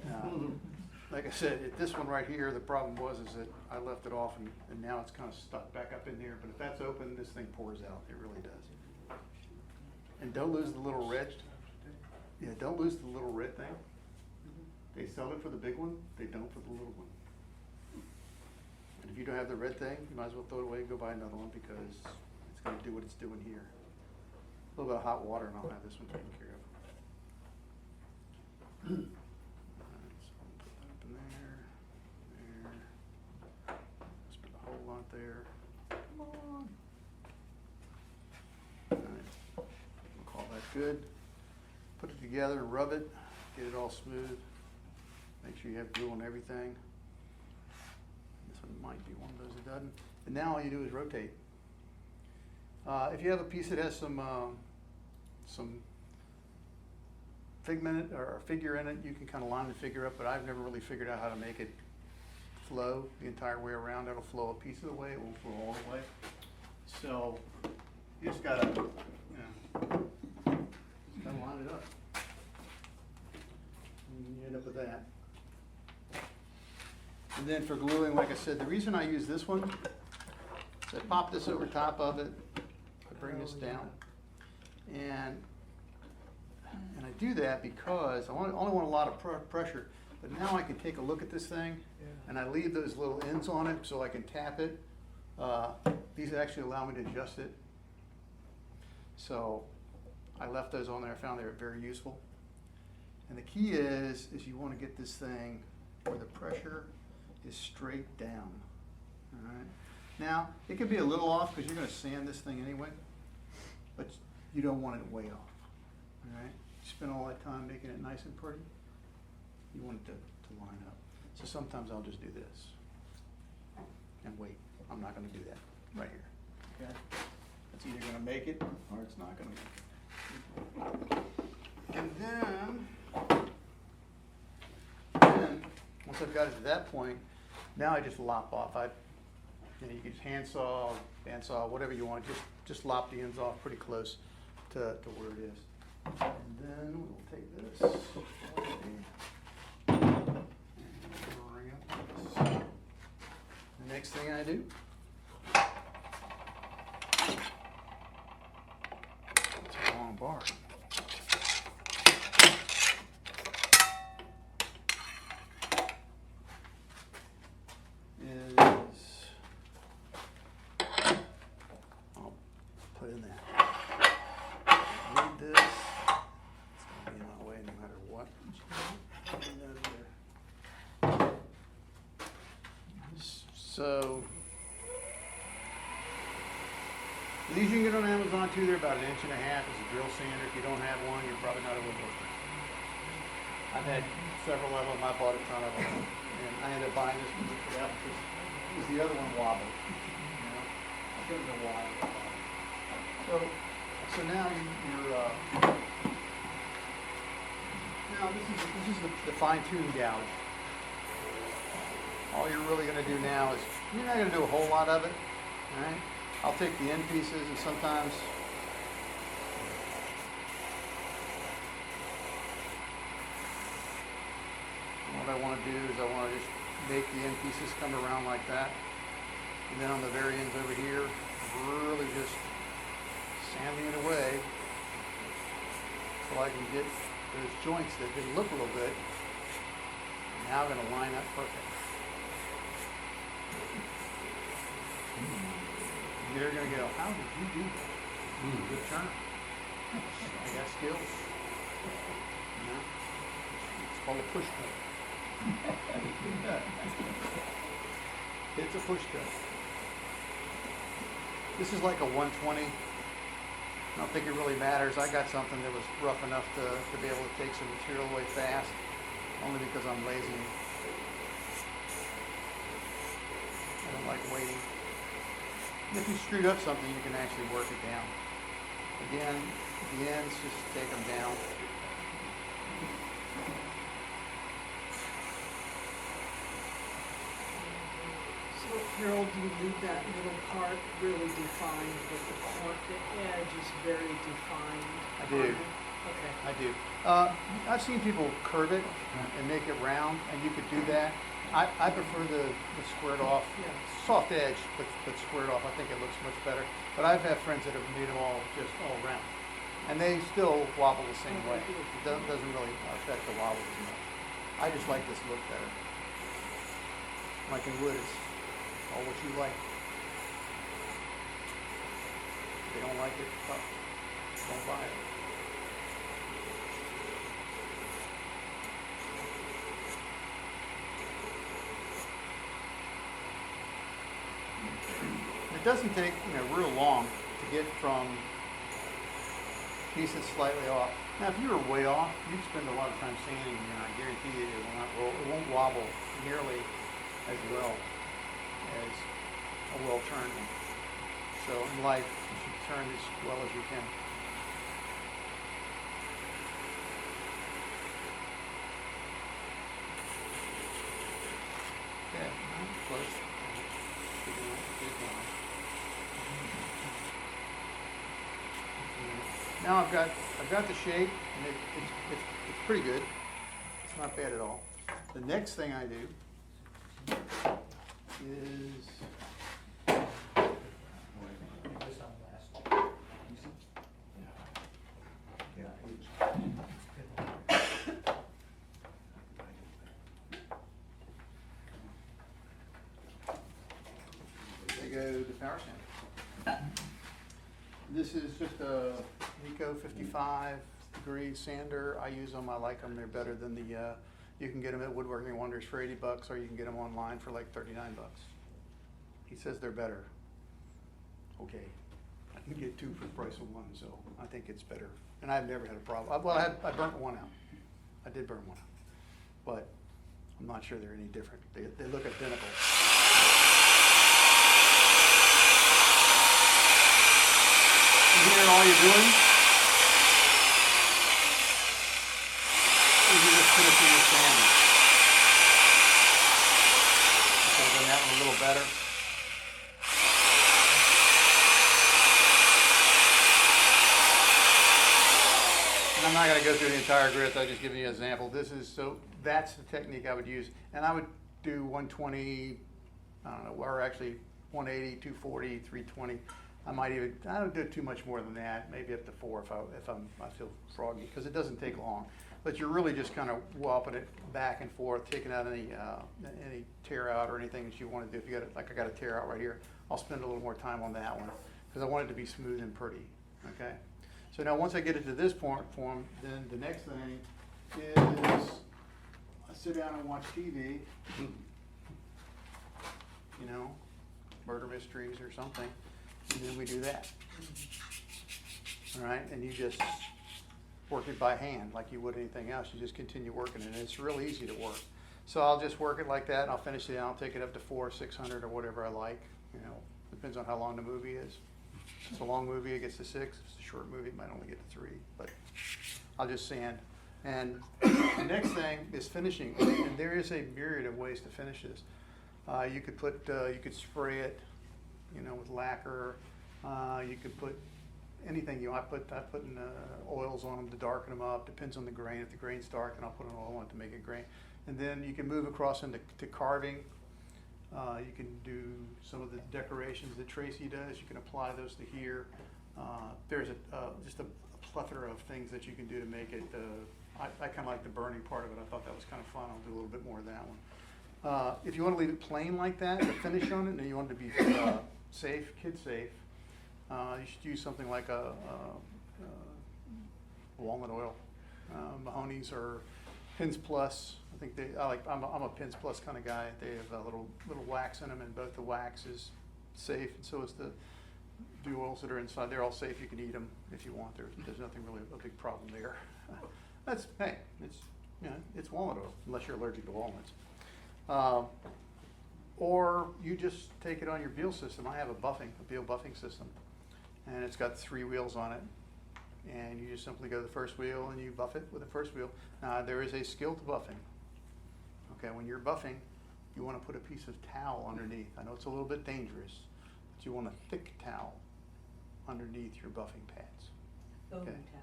like I said, this one right here, the problem was is that I left it off and now it's kind of stuck back up in there. But if that's open, this thing pours out. It really does. And don't lose the little red. Yeah, don't lose the little red thing. They sell it for the big one. They don't for the little one. And if you don't have the red thing, you might as well throw it away and go buy another one because it's going to do what it's doing here. A little bit of hot water and I'll have this one taken care of. Alright, so I'll put that up in there, there. Just put a whole lot there. Come on. Alright, we'll call that good. Put it together, rub it, get it all smooth. Make sure you have glue on everything. This one might be one of those that doesn't. And now all you do is rotate. If you have a piece that has some figment or a figure in it, you can kind of line the figure up, but I've never really figured out how to make it flow the entire way around. It'll flow a piece of the way, it won't flow all the way. So you just gotta, line it up. And you end up with that. And then for gluing, like I said, the reason I use this one is I pop this over top of it, I bring this down, and I do that because I only want a lot of pressure, but now I can take a look at this thing, and I leave those little ends on it so I can tap it. These actually allow me to adjust it. So I left those on there, I found they were very useful. And the key is you want to get this thing where the pressure is straight down, all right? Now, it could be a little off because you're going to sand this thing anyway, but you don't want it way off, all right? You spend all that time making it nice and pretty, you want it to line up. So sometimes I'll just do this and wait. I'm not going to do that right here, okay? It's either going to make it or it's not going to make it. And then, once I've got it to that point, now I just lop off. You can just handsaw, bandsaw, whatever you want. Just lop the ends off pretty close to where it is. And then we will take this. And bring it like this. The next thing I do. It's a long bar. Is These you can get on Amazon too. They're about 1.5 inches as a drill sander. If you don't have one, you're probably not a woodworker. I've had several of them. I bought a ton of them, and I ended up buying this one to put out because the other one wobbled. You know, I don't know why. It wobbled. So now now this is the fine-tuned gouge. All you're really going to do now is you're not going to do a whole lot of it. All right. I'll take the end pieces and sometimes what I want to do is I want to just make the end pieces come around like that. And then on the very ends over here, really just sanding it away so I can get those joints that didn't look real good. Now going to line up perfect. You're going to go, how did you do that? Good turn. I got skills. You know? It's called a push cut. It's a push cut. This is like a 120. I don't think it really matters. I got something that was rough enough to be able to take some material away fast, only because I'm lazy. I don't like waiting. If you screwed up something, you can actually work it down. Again, the ends, just take them down. So Harold, you leave that little part really defined, but the edge is very defined. I do. Okay. I do. I've seen people curve it and make it round, and you could do that. I prefer the squared off, Yeah. soft edge, but squared off. I think it looks much better. But I've had friends that have made them all just all round, and they still wobble the same way. It doesn't really affect the wobble as much. I just like this look better. Like in wood, it's all what you like. If they don't like it, don't buy it. It doesn't take real long to get from pieces slightly off. Now, if you were way off, you'd spend a lot of time sanding, and I guarantee you it will not roll. It won't wobble nearly as well as a well-turned one. So in life, you should turn as well as you can. Okay, close. Keep going. Now I've got the shape, and it's pretty good. It's not bad at all. The next thing I do is they go to power sand. This is just a Nico 55-degree sander. I use them. I like them. They're better than the. You can get them at Woodworking Wonders for $80, or you can get them online for like $39. He says they're better. Okay, I can get two for the price of one, so I think it's better. And I've never had a problem. I burnt one out. I did burn one out, but I'm not sure they're any different. They look identical. Here, all you're doing is you're just finishing your sanding. Okay, then that one a little better. And I'm not going to go through the entire grid. I'll just give you an example. That's the technique I would use, and I would do 120. I don't know, or actually 180, 240, 320. I don't do too much more than that, maybe up to 4 if I feel froggy, because it doesn't take long. But you're really just kind of whopping it back and forth, taking out any tear out or anything that you want to do. If you got like I got a tear out right here, I'll spend a little more time on that one because I want it to be smooth and pretty. Okay. So now once I get it to this point form, then the next thing is I sit down and watch TV. Murder mysteries or something. and then we do that. All right, and you just work it by hand like you would anything else. You just continue working it, and it's real easy to work. So I'll just work it like that, and I'll finish it, and I'll take it up to 400, 600, or whatever I like. You know, depends on how long the movie is. If it's a long movie, it gets to 6. If it's a short movie, it might only get to 3. But I'll just sand. And the next thing is finishing, and there is a myriad of ways to finish this. You could spray it, you know, with lacquer. You could put anything you want. I put in oils on them to darken them up. Depends on the grain. If the grain's dark, then I'll put an oil on it to make it grain. And then you can move across into carving. You can do some of the decorations that Tracy does. You can apply those to here. There's just a plethora of things that you can do to make it. I kind of like the burning part of it. I thought that was kind of fun. I'll do a little bit more of that one. If you want to leave it plain like that, the finish on it, and you want it to be safe, kid safe, you should use something like a walnut oil. Mahoney's or Pins Plus. I think I'm a Pins Plus kind of guy. They have a little wax in them, and both the wax is safe, and so is the oils that are inside. They're all safe. You can eat them if you want. There's nothing really a big problem there. It's it's walnut oil, unless you're allergic to walnuts. Or you just take it on your wheel system. I have a wheel buffing system, and it's got 3 wheels on it. And you just simply go to the first wheel and you buff it with the first wheel. Now there is a skill to buffing. Okay, when you're buffing, you want to put a piece of towel underneath. I know it's a little bit dangerous, but you want a thick towel underneath your buffing pads. Foam Okay. towel.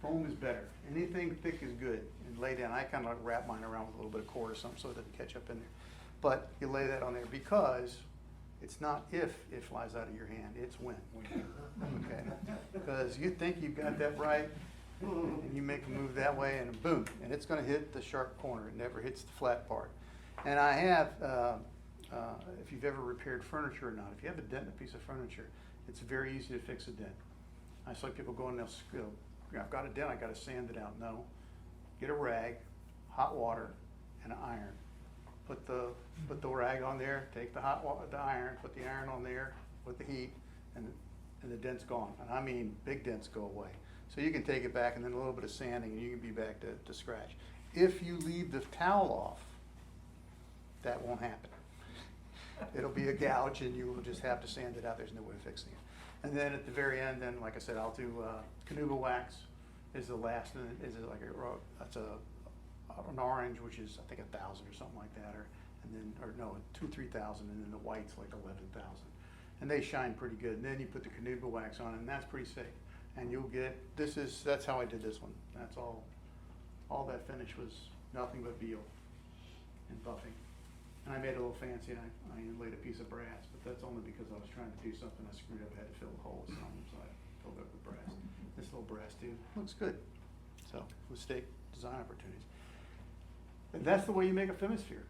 Foam is better. Anything thick is good. And lay down. I kind of like wrap mine around with a little bit of cord or something so it doesn't catch up in there. But you lay that on there because it's not if it flies out of your hand, it's when. Okay? Because you think you've got that right, and you make a move that way, and boom, and it's going to hit the sharp corner. It never hits the flat part. And I have, if you've ever repaired furniture or not, if you have a dent in a piece of furniture, it's very easy to fix a dent. I saw people go and they'll I've got a dent, I got to sand it out. No, get a rag, hot water, and an iron. Put the rag on there, take the iron, put the iron on there with the heat, and the dent's gone. And I mean, big dents go away. So you can take it back, and then a little bit of sanding, and you can be back to scratch. If you leave the towel off, that won't happen. It'll be a gouge, and you will just have to sand it out. There's no way of fixing it. And then at the very end, then like I said, I'll do canuba wax is the last, and that's an orange, which is I think 1,000 or something like that, or 2,000-3,000, and then the white's like 11,000, and they shine pretty good. And then you put the canuba wax on, and that's pretty safe. And you'll get that's how I did this one. That's all. All that finish was nothing but veal and buffing. And I made it a little fancy, and I laid a piece of brass, but that's only because I was trying to do something I screwed up. I had to fill the hole with something, so I filled it up with brass. This little brass tube looks good. So, with steak design opportunities. And that's the way you make a FemiSphere.